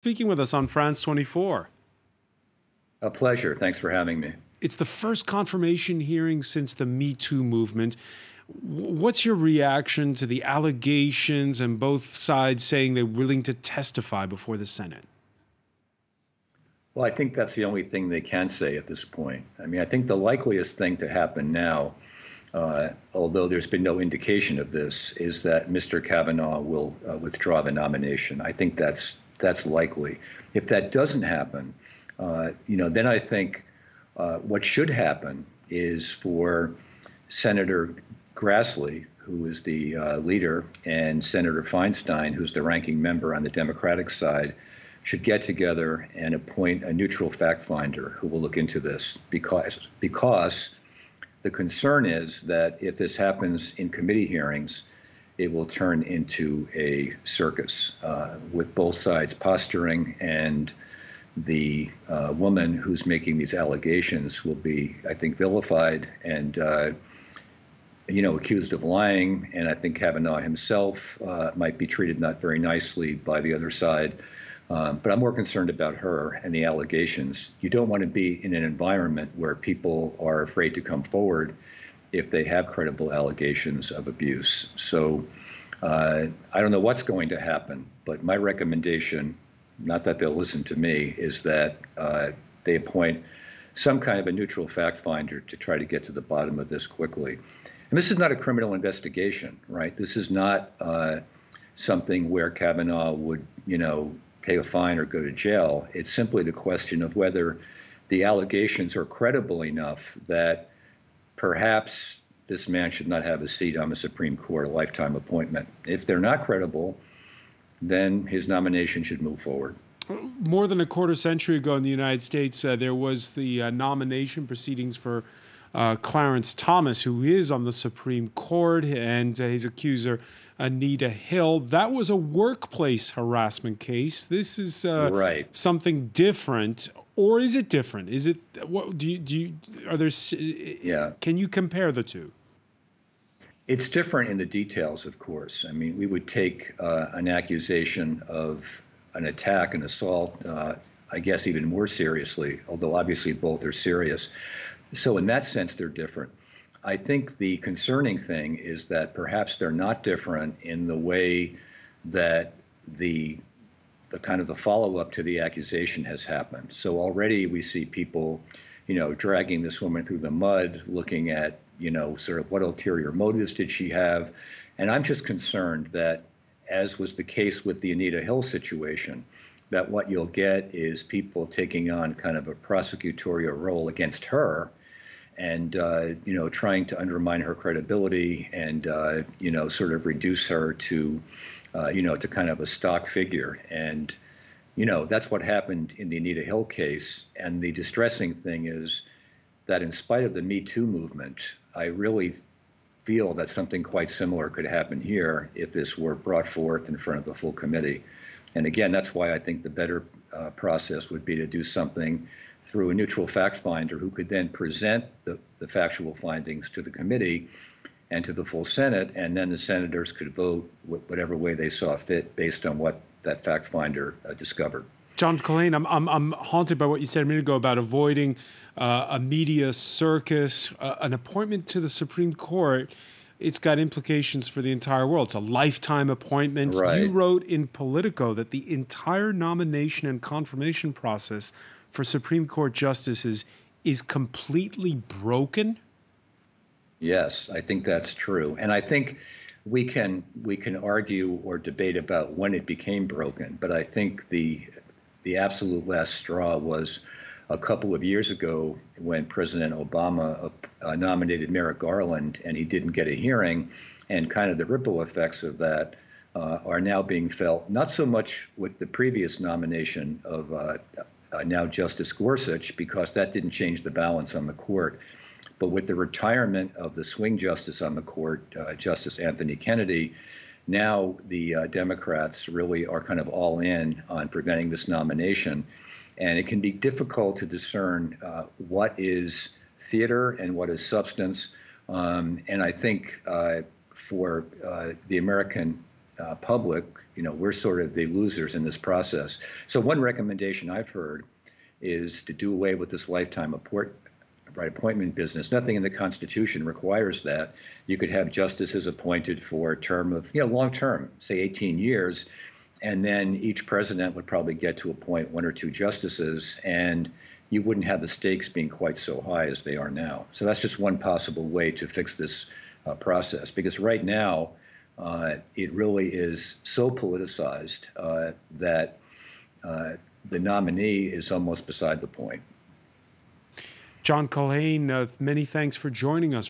Speaking with us on France 24. A pleasure. Thanks for having me. It's the first confirmation hearing since the Me Too movement. What's your reaction to the allegations and both sides saying they're willing to testify before the Senate? Well, I think that's the only thing they can say at this point. I mean, I think the likeliest thing to happen now, although there's been no indication of this, is that Mr. Kavanaugh will withdraw the nomination. I think that's likely. If that doesn't happen, then I think what should happen is for Senator Grassley, who is the leader, and Senator Feinstein, who's the ranking member on the Democratic side, should get together and appoint a neutral fact finder who will look into this, because the concern is that if this happens in committee hearings, it will turn into a circus with both sides posturing, and the woman who's making these allegations will be, I think, vilified and accused of lying. And I think Kavanaugh himself might be treated not very nicely by the other side. But I'm more concerned about her and the allegations. You don't want to be in an environment where people are afraid to come forward if they have credible allegations of abuse. So I don't know what's going to happen, but my recommendation, not that they'll listen to me, is that they appoint some kind of a neutral fact finder to try to get to the bottom of this quickly. And this is not a criminal investigation, right? This is not something where Kavanaugh would, pay a fine or go to jail. It's simply the question of whether the allegations are credible enough that perhaps this man should not have a seat on the Supreme Court, a lifetime appointment. If they're not credible, then his nomination should move forward. More than a quarter century ago in the United States, there was the nomination proceedings for Clarence Thomas, who is on the Supreme Court, and his accuser, Anita Hill. That was a workplace harassment case. This is Right. something different, or is it different? Is it what do you are there? Yeah. Can you compare the two? It's different in the details, of course. I mean, we would take an accusation of an attack, an assault, I guess even more seriously, although obviously both are serious. So in that sense, they're different. I think the concerning thing is that perhaps they're not different in the way that the kind of the follow-up to the accusation has happened. So already we see people, dragging this woman through the mud, looking at, sort of what ulterior motives did she have. And I'm just concerned that, as was the case with the Anita Hill situation, that what you'll get is people taking on kind of a prosecutorial role against her, and trying to undermine her credibility and sort of reduce her to to kind of a stock figure. And that's what happened in the Anita Hill case. And the distressing thing is that, in spite of the Me Too movement, I really feel that something quite similar could happen here if this were brought forth in front of the full committee. And again, that's why I think the better process would be to do something through a neutral fact finder who could then present the factual findings to the committee and to the full Senate, and then the senators could vote whatever way they saw fit based on what that fact finder discovered. John Culhane, I'm haunted by what you said a minute ago about avoiding a media circus, an appointment to the Supreme Court. It's got implications for the entire world. It's a lifetime appointment. Right. You wrote in Politico that the entire nomination and confirmation process for Supreme Court justices is completely broken. Yes, I think that's true. And I think we can argue or debate about when it became broken, but I think the absolute last straw was a couple of years ago when President Obama nominated Merrick Garland, and he didn't get a hearing, and kind of the ripple effects of that are now being felt, not so much with the previous nomination of now Justice Gorsuch, because that didn't change the balance on the court, but with the retirement of the swing justice on the court, Justice Anthony Kennedy. Now the Democrats really are kind of all in on preventing this nomination. And it can be difficult to discern what is theater and what is substance. And I think for the American public, we're sort of the losers in this process. So one recommendation I've heard is to do away with this lifetime appointment business. Nothing in the Constitution requires that. You could have justices appointed for a term of, long term, say 18 years, and then each president would probably get to appoint 1 or 2 justices, and you wouldn't have the stakes being quite so high as they are now. So that's just one possible way to fix this process, because right now it really is so politicized that the nominee is almost beside the point. John Culhane, many thanks for joining us.